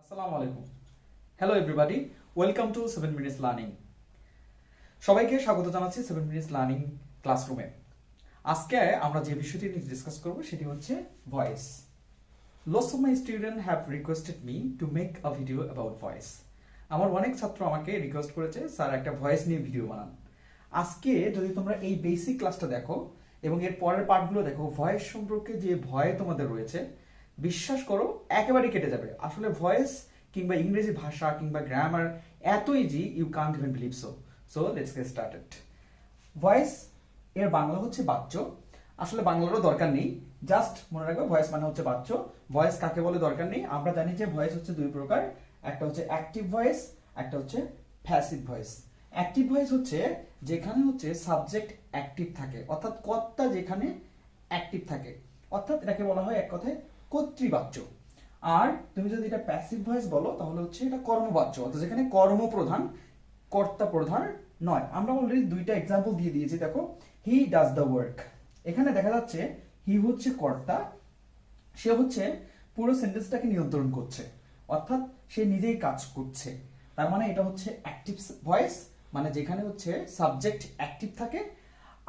আসসালামু আলাইকুম। Hello everybody, welcome to 7 minutes learning. সবাইকে স্বাগত জানাচ্ছি 7 মিনিটস লার্নিং ক্লাসরুমে। আজকে আমরা যে বিষয়টি নিয়ে ডিসকাস করব সেটি হচ্ছে voice. Lots of my students have requested me to make a video about voice. আমার অনেক ছাত্র আমাকে রিকোয়েস্ট করেছে স্যার একটা ভয়েস নিয়ে ভিডিও বানান। আজকে যদি তোমরা এই বেসিক ক্লাসটা দেখো এবং এর পরের পার্টগুলো দেখো, ভয়েস সম্পর্কে যে ভয় তোমাদের রয়েছে বিশ্বাস করো একেবারে কেটে যাবে। আসলে ভয়েস কিংবা ইংরেজি ভাষা কিংবা গ্রামার এত easy, you can't even believe so. So let's get started. Voice এর বাংলা হচ্ছে বাচ্য। আসলে বাংলারও দরকার নেই, জাস্ট মনে রাখবে ভয়েস মানে হচ্ছে বাচ্য। ভয়েস কাকে বলে দরকার নেই। আমরা জানি যে ভয়েস হচ্ছে দুই প্রকার, একটা হচ্ছে অ্যাক্টিভ ভয়েস, একটা হচ্ছে প্যাসিভ ভয়েস। অ্যাক্টিভ ভয়েস হচ্ছে যেখানে হচ্ছে সাবজেক্ট অ্যাক্টিভ থাকে, অর্থাৎ কর্তা যেখানে অ্যাক্টিভ থাকে, অর্থাৎ এটাকে বলা হয় এক কথায় কর্তৃবাচ্য। আর তুমি যদি এটা প্যাসিভ ভয়েস বলো তাহলে হচ্ছে এটা কর্মবাচ্য, অর্থাৎ যেখানে কর্মপ্রধান, কর্তা প্রধান নয়। আমরা অলরেডি দুইটা এক্সাম্পল দিয়ে দিয়েছি। দেখো, হি ডাজ দ্য ওয়ার্ক। এখানে দেখা যাচ্ছে হি হচ্ছে কর্তা, সে হচ্ছে পুরো সেন্টেন্সটাকে নিয়ন্ত্রণ করছে, অর্থাৎ সে নিজেই কাজ করছে। তার মানে এটা হচ্ছে অ্যাক্টিভ ভয়েস, মানে যেখানে হচ্ছে সাবজেক্ট অ্যাক্টিভ থাকে।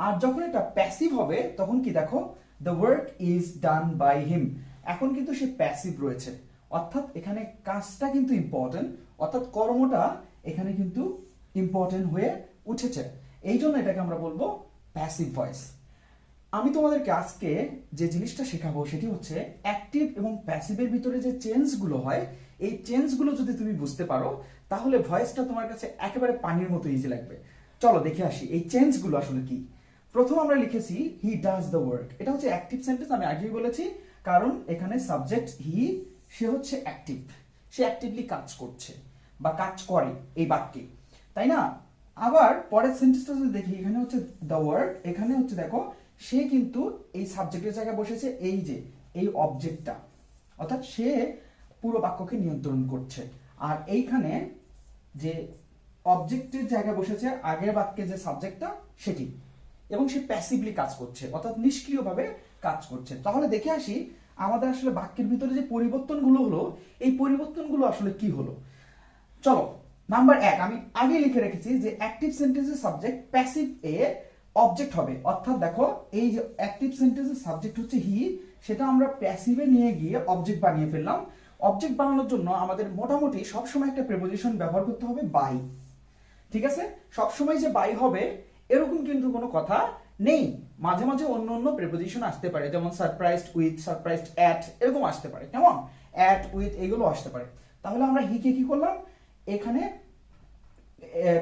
আর যখন এটা প্যাসিভ হবে তখন কি দেখো, the work is done by him. এখন কিন্তু সে প্যাসিভ রয়েছে, অর্থাৎ এখানে কাজটা কিন্তু ইম্পর্টেন্ট, অর্থাৎ কর্মটা এখানে কিন্তু ইম্পর্টেন্ট হয়ে উঠেছে। এই জন্য এটাকে আমরা বলবো প্যাসিভ ভয়েস। আমি তোমাদেরকে আজকে যে জিনিসটা শেখাবো সেটি হচ্ছে অ্যাক্টিভ এবং প্যাসিভের ভিতরে যে চেঞ্জগুলো হয়, এই চেঞ্জগুলো যদি তুমি বুঝতে পারো তাহলে ভয়েসটা তোমার কাছে একেবারে পানির মতো ইজি লাগবে। চলো দেখে আসি এই চেঞ্জগুলো আসলে কি। প্রথম আমরা লিখেছি হি ডাজ দ্য ওয়ার্ক। এটা হচ্ছে অ্যাক্টিভ সেন্টেন্স, আমি আগেই বলেছি, কারণ এখানে সাবজেক্ট হি, সে হচ্ছে অ্যাক্টিভ, সে অ্যাক্টিভলি কাজ করছে বা কাজ করে এই বাক্যে, তাই না? আবার পরের সেন্টেন্সটা যদি দেখি, এখানে হচ্ছে দ্য ওয়ার্ক, এখানে হচ্ছে দেখো সে কিন্তু এই সাবজেক্টের জায়গায় বসেছে এই যে এই অবজেক্টটা, অর্থাৎ সে পুরো বাক্যকে নিয়ন্ত্রণ করছে। আর এইখানে যে অবজেক্টের জায়গায় বসেছে আগের বাক্যে যে সাবজেক্টটা সেটি, এবং সে প্যাসিভলি কাজ করছে, অর্থাৎ নিষ্ক্রিয়ভাবে কাজ করছে। তাহলে দেখে আসি আমাদের আসলে বাক্যের ভিতরে যে পরিবর্তনগুলো হলো, এই পরিবর্তনগুলো আসলে কি হলো। চলো, নাম্বার 1 আমি আগে লিখে রেখেছি যে অ্যাক্টিভ সেন্টেন্সের সাবজেক্ট প্যাসিভ এ অবজেক্ট হবে, অর্থাৎ দেখো এই যে অ্যাক্টিভ সেন্টেন্সের সাবজেক্ট হচ্ছে হি, সেটা আমরা প্যাসিভে নিয়ে গিয়ে অবজেক্ট বানিয়ে ফেললাম। অবজেক্ট বানানোর জন্য আমাদের মোটামুটি সবসময় একটা প্রিপোজিশন ব্যবহার করতে হবে, বাই। ঠিক আছে, সবসময় যে বাই হবে এরকম কিন্তু কোনো কথা নেই। মাঝে মাঝে অন্য অন্য প্রিপোজিশন আসতে পারে, যেমন সারপ্রাইজড উইথ, সারপ্রাইজড অ্যাট, এরকম আসতে পারে। কেমন অ্যাট উইথ এগুলো আসতে পারে। তাহলে আমরা হিকে কি করলাম, এখানে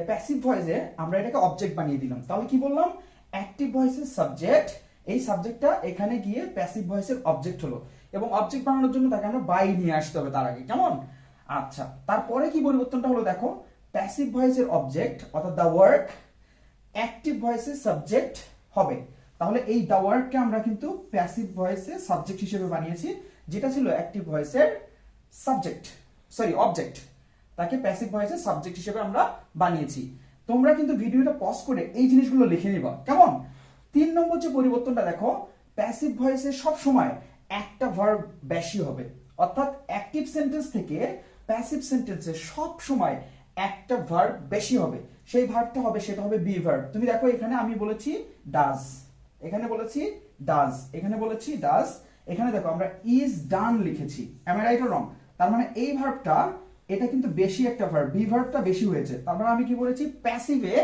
প্যাসিভ ভয়েসে আমরা এটাকে অবজেক্ট বানিয়ে দিলাম। তাহলে কি বললাম, অ্যাক্টিভ ভয়েসের সাবজেক্ট, এই সাবজেক্টটা এখানে গিয়ে প্যাসিভ ভয়েসের অবজেক্ট হলো, এবং অবজেক্ট বানানোর জন্য তাকে আমরা বাই নিয়ে আসতে হবে তার আগে। কেমন? আচ্ছা, তারপরে কি পরিবর্তনটা হলো দেখো, প্যাসিভ ভয়েসের অবজেক্ট অর্থাৎ দ্য ওয়ার্ক অ্যাক্টিভ ভয়েসের সাবজেক্ট হবে। তাহলে এই দ্য ওয়ার্ককে আমরা কিন্তু প্যাসিভ ভয়েসের সাবজেক্ট হিসেবে বানিয়েছি, যেটা ছিল অ্যাক্টিভ ভয়েসের সাবজেক্ট, সরি অবজেক্ট, তাকে প্যাসিভ ভয়েসের সাবজেক্ট হিসেবে আমরা বানিয়েছি। তোমরা কিন্তু ভিডিওটা পজ করে এই জিনিসগুলো লিখে নিবা। কেমন? 3 নম্বর যে পরিবর্তনটা দেখো, প্যাসিভ ভয়েসে সব সময় একটা ভার্ব বেশি হবে, অর্থাৎ অ্যাক্টিভ সেন্টেন্স থেকে প্যাসিভ সেন্টেন্সে সব সময় একটা ভার্ব বেশি হবে। সেই ভার্বটা হবে, সেটা হবে বি ভার্ব। তুমি দেখো এখানে আমি বলেছি ডাজ, এখানে বলেছি ডাজ, এখানে বলেছি ডাজ, এখানে দেখো আমরা ইজ ডান লিখেছি। Am I right or wrong? তার মানে এই ভার্বটা, এটা কিন্তু বেশি একটা ভার্ব, বি ভার্বটা বেশি হয়েছে। তার মানে আমি কি বলেছি, প্যাসিভে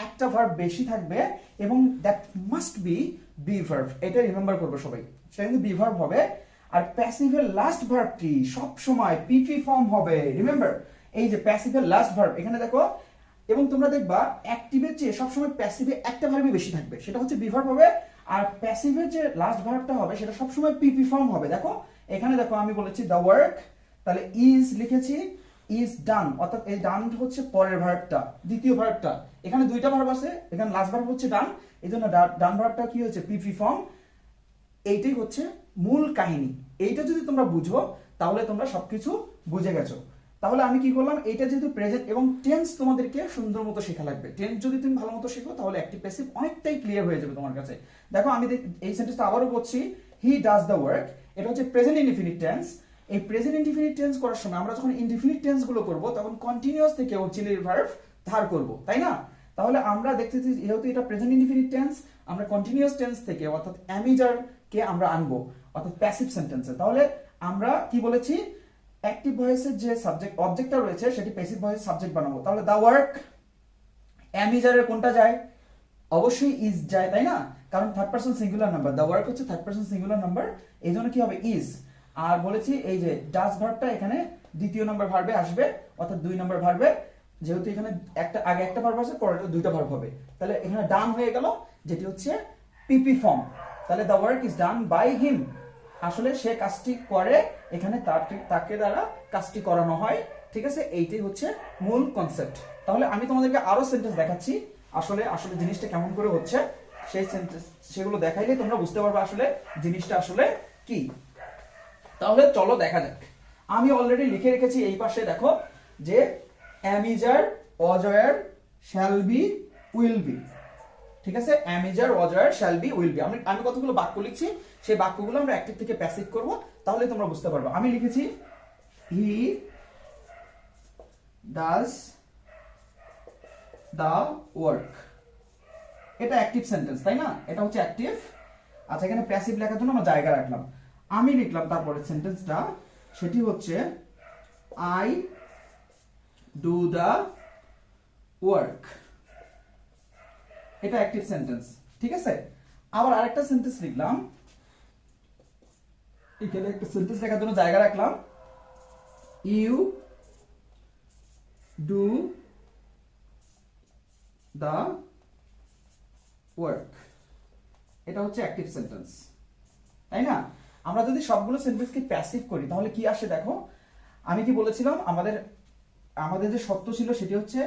একটা ভার্ব বেশি থাকবে এবং that must be be verb. এটা রিমেম্বার করবে সবাই, সেটা কিন্তু বি ভার্ব হবে। আর প্যাসিভের লাস্ট ভার্বটি সব সময় পিপি ফর্ম হবে। রিমেম্বার, এই যে প্যাসিভের লাস্ট ভার্ব এখানে দেখো, এবং তোমরা দেখবা অ্যাক্টিভের চেয়ে সবসময় প্যাসিভে একটা ভার্বই বেশি থাকবে, সেটা হচ্ছে বি ভার্ব হবে। আর প্যাসিভের যে লাস্ট ভার্বটা হবে সেটা সবসময় পিপি ফর্ম হবে। দেখো এখানে দেখো আমি বলেছি দ্য ওয়ার্ক, তাহলে ইজ লিখেছি, ইজ ডান, অর্থাৎ এই ডান হচ্ছে পরের ভার্বটা, দ্বিতীয় ভার্বটা। এখানে দুইটা ভার্ব আছে, এখানে লাস্ট ভার্ব হচ্ছে ডান, এই জন্য ডান ভার্বটা কি হচ্ছে, পিপি ফর্ম। এইটাই হচ্ছে মূল কাহিনী। এইটা যদি তোমরা বুঝো তাহলে তোমরা সবকিছু বুঝে গেছো। তাহলে আমি কি করলাম, এটা যেহেতু প্রেজেন্ট এবং টেন্স তোমাদেরকে সুন্দর মতো শেখা লাগবে। টেন্স যদি তুমি ভালো মতো শেখো তাহলে অ্যাক্টিভ প্যাসিভ অনেকটাই ক্লিয়ার হয়ে যাবে তোমার কাছে। দেখো আমি এই সেন্টেন্সটা আবারও বলছি, হি ডাজ দ্য ওয়ার্ক, এটা হচ্ছে প্রেজেন্ট ইনডিফিনিট টেন্স। এই প্রেজেন্ট ইনডিফিনিট টেন্স করার সময় আমরা যখন ইনডিফিনিট টেন্স গুলো করব তখন কন্টিনিউয়াস থেকে অক্সিলারি ভার্ব ধার করব, তাই না? তাহলে আমরা দেখতেছি যেহেতু এটা প্রেজেন্ট ইনডিফিনিট টেন্স, আমরা কন্টিনিউয়াস টেন্স থেকে অর্থাৎ অ্যামিজার কে আমরা আনবো অর্থাৎ প্যাসিভ সেন্টেন্সে। তাহলে আমরা কি বলেছি, অ্যাক্টিভ ভয়েসের যে সাবজেক্ট অবজেক্টটা রয়েছে সেটি প্যাসিভ ভয়েস সাবজেক্ট বানাবো। তাহলে দা ওয়ার্ক, অ্যামিজারের কোনটা যায়? অবশ্যই ইজ যায়, তাই না? কারণ third person singular number, the work হচ্ছে থার্ড পারসন সিঙ্গুলার নাম্বার, এই জন্য কি হবে ইজ। আর বলেছি এই যে ডাজ ভার্বটা এখানে দ্বিতীয় নম্বর ভার্বে আসবে অর্থাৎ 2 নম্বর ভার্বে, যেহেতু এখানে একটা আগে একটা ভার্ব আছে পরে দুইটা ভার্ব হবে, তাহলে এখানে ডান হয়ে গেল যেটি হচ্ছে পিপি ফর্ম। তাহলে the work is done by him, আসলে সে কাজটি করে, এখানে তাকে দ্বারা কাজটি করানো হয়, ঠিক আছে? এইটাই হচ্ছে মূল কনসেপ্ট। তাহলে আমি তোমাদেরকে আরো সেন্টেন্স দেখাচ্ছি আসলে আসলে জিনিসটা কেমন করে হচ্ছে, সেই সেন্টেন্স সেগুলো দেখাইলে তোমরা বুঝতে পারবে আসলে জিনিসটা আসলে কি। তাহলে চলো দেখা যাক। আমি অলরেডি লিখে রেখেছি এই পাশে, দেখো যে am is are, was were, shall be, will be, ঠিক আছে? Am is are, was were, shall be, will be. আমি কতগুলো বাক্য লিখছি, সেই বাক্যগুলো আমরা অ্যাক্টিভ থেকে প্যাসিভ করব, তাহলে তোমরা বুঝতে পারবে। আমি লিখেছি হি ডাজ দা ওয়ার্ক, এটা অ্যাক্টিভ সেন্টেন্স, তাই না? এটা হচ্ছে অ্যাক্টিভ। আচ্ছা, এখানে প্যাসিভ লেখার জন্য আমরা জায়গা রাখলাম। আমি লিখলাম তারপরে সেন্টেন্সটা, সেটি হচ্ছে আই ডু দা ওয়ার্ক, এটা অ্যাক্টিভ সেন্টেন্স, ঠিক আছে? আবার আরেকটা সেন্টেন্স লিখলাম, এখানে একটা সেন্টেন্স লেখার জন্য জায়গা রাখলাম, ইউ ডু দা ওয়ার্ক, এটা হচ্ছে অ্যাক্টিভ সেন্টেন্স, তাই না? আমরা যদি সবগুলো সেন্টেন্সকে প্যাসিভ করি তাহলে কি আসে দেখো। আমি কি বলেছিলাম, আমাদের যে শর্ত ছিল সেটি হচ্ছে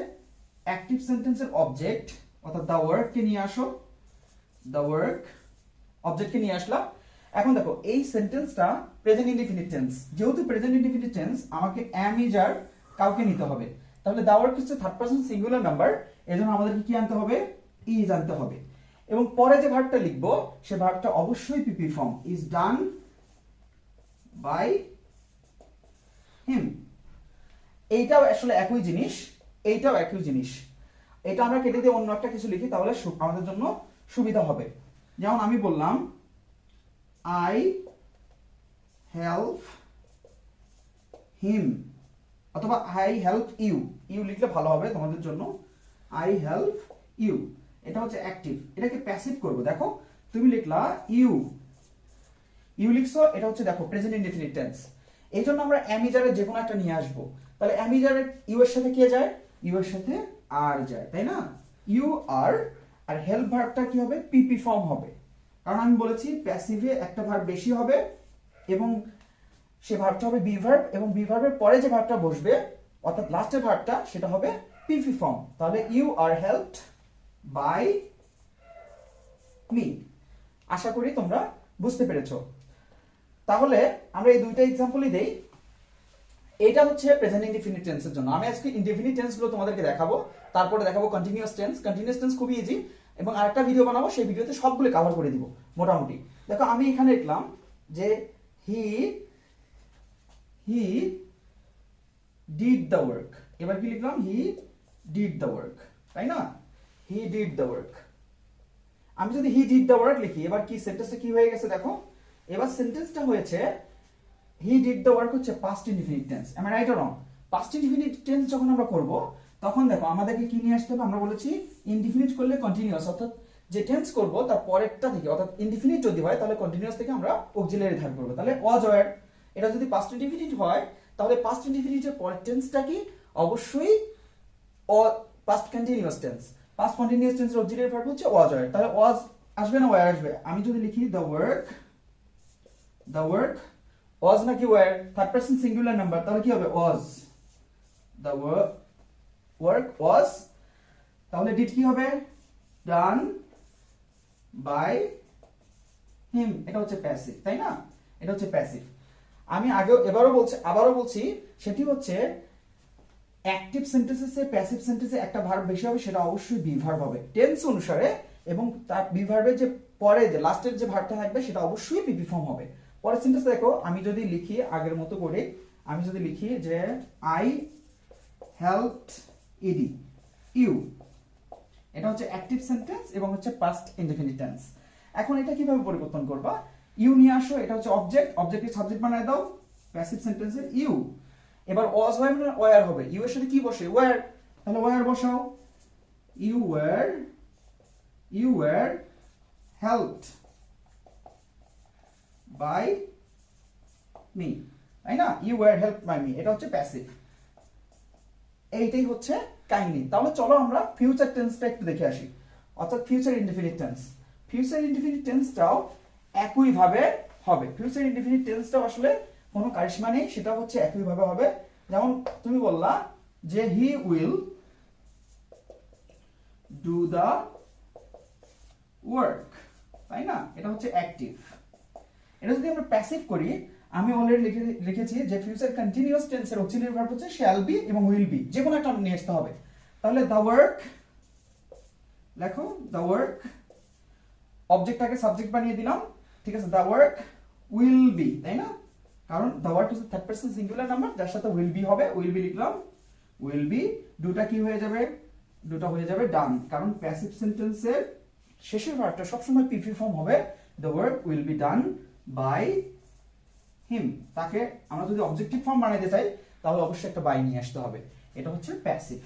অ্যাক্টিভ সেন্টেন্সের অবজেক্ট অর্থাৎ দা ওয়ার্ক কে নিয়ে আসো, দা ওয়ার্ক অবজেক্টকে নিয়ে আসলাম। এখন দেখো এই সেন্টেন্সটা প্রেজেন্ট ইনডিফিনিট টেন্স, যেহেতু প্রেজেন্ট ইনডিফিনিট টেন্স আমাকে অ্যাম ইজ আর কাউকে নিতে হবে, তাহলে দা ওয়ার্ক হচ্ছে থার্ড পারসন সিঙ্গুলার নাম্বার, এজন্য আমাদেরকে কি আনতে হবে, ইজ আনতে হবে। এবং পরে যে ভার্বটা লিখবো সে ভার্বটা অবশ্যই PP form, is done by him. এইটাও আসলে একই জিনিস, এইটাও একই জিনিস। এটা আমরা কেটে দিয়ে অন্য একটা কিছু লিখি তাহলে আমাদের জন্য সুবিধা হবে। যেমন আমি বললাম আই হেল্প হিম, অথবা আই হেল্প ইউ, ইউ লিখলে ভালো হবে তোমাদের জন্য, আই হেল্প ইউ, এটা হচ্ছে অ্যাক্টিভ। এটাকে প্যাসিভ করব, দেখো তুমি লিখলা ইউ, ইউ লিখছো, এটা হচ্ছে দেখো প্রেজেন্ট ইনডিফিনিট টেন্স, এই জন্য আমরা অ্যামিজারের যে কোনো একটা নিয়ে আসবো। তাহলে অ্যামিজারের ইউ এর সাথে কে যায়, ইউ এর সাথে আর যায়, তাই না? ইউ আর, আর হেল্প ভার্বটা কি হবে, পিপি ফর্ম হবে, কারণ আমি বলেছি প্যাসিভে একটা ভার্ব বেশি হবে এবং সে ভার্বটা হবে বি ভার্ব, এবং বি ভার্বের পরে যে ভার্বটা বসবে অর্থাৎ লাস্টের ভার্বটা সেটা হবে পিপি ফর্ম। তাহলে you are helped by me. আশা করি তোমরা বুঝতে পেরেছো। তাহলে আমরা এই দুইটা এক্সাম্পলই দেই। এটা হচ্ছে প্রেজেন্ট ইনডিফিনিট টেন্সের জন্য। আমি আজকে ইনডিফিনিট টেন্স গুলো তোমাদেরকে দেখাবো, তারপরে দেখাবো কন্টিনিউয়াস টেন্স। কন্টিনিউয়াস টেন্স খুবই ইজি, এবং আরেকটা ভিডিও বানাবো, সেই ভিডিওতে সবগুলো কভার করে দিব মোটামুটি। দেখো আমি এখানে লিখলাম যে হি ডিড দ্য ওয়ার্ক, এবার কি লিখলাম, হি ডিড দ্য ওয়ার্ক, তাই না? হি ডিড দ্য ওয়ার্ক। আমি যদি হি ডিড দ্য ওয়ার্ক লিখি, এবার কি সেন্টেন্সটা কি হয়ে গেছে দেখো, এবার সেন্টেন্সটা হয়েছে হি ডিড দ্য ওয়ার্ক হচ্ছে past indefinite tense. Am I right or wrong? Past indefinite tense যখন আমরা করব তখন দেখো আমাদেরকে কি নিয়ে আসতে হবে, আমরা বলেছি ইনডিফিনিট করলে কন্টিনিউয়াস, অর্থাৎ যে টেন্স করব তার পরেরটা থেকে, অর্থাৎ ইনডিফিনিট যদি হয় তাহলে কন্টিনিউয়াস থেকে আমরা অক্সিলারি ধার করব। তাহলে ওয়াজ ওয়্যার, এটা যদি পাস্ট ইনডিফিনিট হয় তাহলে পাস্ট ইনডিফিনিটের পরের টেন্সটা কি, অবশ্যই past continuous tense. Past continuous টেন্সের অক্সিলারি ভার্ব হচ্ছে ওয়াজ ওয়্যার। তাহলে ওয়াজ আসবে না ওয়্যার আসবে? আমি যদি লিখি দ্য ওয়ার্ক ওয়াজ নাকি were, third person singular number, তাহলে কি হবে, ওয়াজ, দ্য ওয়ার্ক ওয়াজ, তাহলে ডিড কি হবে, ডান বাই হিম, এটা হচ্ছে প্যাসিভ, তাই না? এটা হচ্ছে প্যাসিভ। আমি আবারও বলছি সেটি হচ্ছে অ্যাক্টিভ সেন্টেন্সে প্যাসিভ সেন্টেন্সে একটা ভার্ব বেশি হবে, সেটা অবশ্যই বি ভার্ব হবে টেন্স অনুসারে, এবং তার বি ভার্বের যে পরে যে লাস্টের যে ভার্বটা থাকবে সেটা অবশ্যই পিপি ফর্ম হবে। পরের সেন্টেন্স দেখো, আমি যদি লিখি আগের মতো করে, আমি যদি লিখি যে আই হেল্পড ইডি ইউ, এটা হচ্ছে অ্যাক্টিভ সেন্টেন্স এবং হচ্ছে পাস্ট ইনডেফিনিট টেন্স। এখন এটা কিভাবে পরিবর্তন করবা? ইউ নিয়ে আসো, এটা হচ্ছে অবজেক্ট, অবজেক্টকে সাবজেক্ট বানায় দাও প্যাসিভ সেন্টেন্সে ইউ। এবার ওয়াজ হবে না ওয়্যার হবে, ইউ এর সাথে কি বসে? ওয়্যার, তাহলে ওয়্যার বসাও। You were helped by me, তাই না? You were helped by me, এটা হচ্ছে প্যাসিভ। এইটাই হচ্ছে কাহিনী। তাহলে চলো আমরা ফিউচার টেন্সটা একটু দেখে আসি, অর্থাৎ future indefinite tense. Future indefinite টেন্সটাও একই ভাবে হবে। ফিউচার ইনডেফিনিট টেন্সটাও আসলে কোনো কারিশমা নেই, সেটা হচ্ছে একই ভাবে হবে। যেমন তুমি বললা যে he will do the work, তাই না? এটা হচ্ছে অ্যাক্টিভ। এটা যদি আমরা প্যাসিভ করি, আমি অলরেডি লিখেছি যে ফিউচার কন্টিনিউয়াস টেন্সের অক্সিলারি ভার্ব হচ্ছে শ্যাল বি এবং উইল বি, যে কোনো একটা নিয়ে আসতে হবে। তাহলে দ্য ওয়ার্ক, লেখো দ্য ওয়ার্ক, অবজেক্টটাকে সাবজেক্ট বানিয়ে দিলাম, ঠিক আছে? দ্য ওয়ার্ক উইল বি, তাই না? কারণ দ্য ওয়ার্ক হচ্ছে থার্ড পারসন সিঙ্গুলার নাম্বার, যার সাথে উইল বি হবে, উইল বি লিখলাম, উইল বি। দুটা কি হয়ে যাবে? দুটা হয়ে যাবে ডান, কারণ প্যাসিভ সেন্টেন্সের শেষের ভার্বটা সবসময় পিপি ফর্ম হবে। The work will be done by him. তাকে আমরা যদি অবজেক্টিভ ফর্ম বানাইতে চাই তাহলে অবশ্যই একটা বাই নিয়ে আসতে হবে, এটা হচ্ছে প্যাসিভ।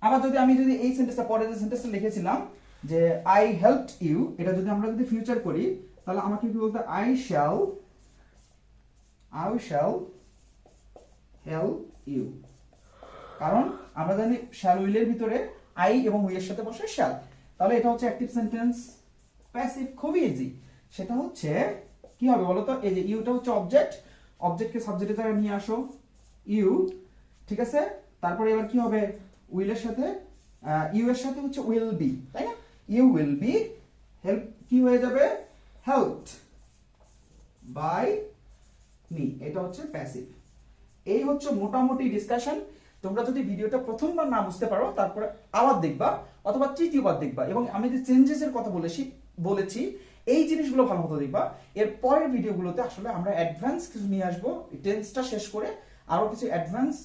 আবার আমি যদি এই সেন্টেন্সটা, পরে যে সেন্টেন্সটা লিখেছিলাম যে আই হেল্পড ইউ, এটা যদি আমরা ফিউচার করি তাহলে আমাকে কি বলতে? I shall help you. কারণ আমরা জানি শ্যাল উইলের ভিতরে আই এবং উই এর সাথে বসে শ্যাল। তাহলে এটা হচ্ছে অ্যাক্টিভ সেন্টেন্স। প্যাসিভ খুবই ইজি, সেটা হচ্ছে কি হবে বলো তো? এই যে ইউটা হচ্ছে অবজেক্ট, অবজেক্টকে সাবজেক্টের জায়গায় নিয়ে আসো ইউ, ঠিক আছে? তারপরে এবার কি হবে? উইলের সাথে ইউ এর সাথে হচ্ছে উইল বি, তাই না? ইউ উইল বি হেল্প, কি হয়ে যাবে? হেল্পড বাই মি, এটা হচ্ছে প্যাসিভ। এই হচ্ছে মোটামুটি ডিসকাশন। তোমরা যদি ভিডিওটা প্রথমবার না বুঝতে পারো তারপরে আবার দেখবা অথবা তৃতীয়বার দেখবা, এবং আমি যে চেঞ্জেস এর কথা বলেছি এই জিনিসগুলো ভালো মতো দেখবা। এর পরের ভিডিওগুলোতে আসলে আমরা অ্যাডভান্স কিছু নিয়ে আসবো, টেন্সটা শেষ করে আরো কিছু অ্যাডভান্স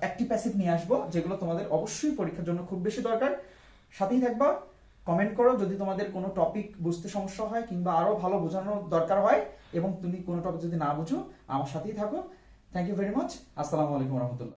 অ্যাক্টিভ প্যাসিভ নিয়ে আসবো, যেগুলো তোমাদের অবশ্যই পরীক্ষার জন্য খুব বেশি দরকার। সাথেই থাকবা, কমেন্ট করো যদি তোমাদের কোনো টপিক বুঝতে সমস্যা হয় কিংবা আরো ভালো বোঝানোর দরকার হয়, এবং তুমি কোনো টপিক যদি না বুঝো আমার সাথেই থাকো। Thank you very much. আসসালামু আলাইকুম রহমতুল্লাহ।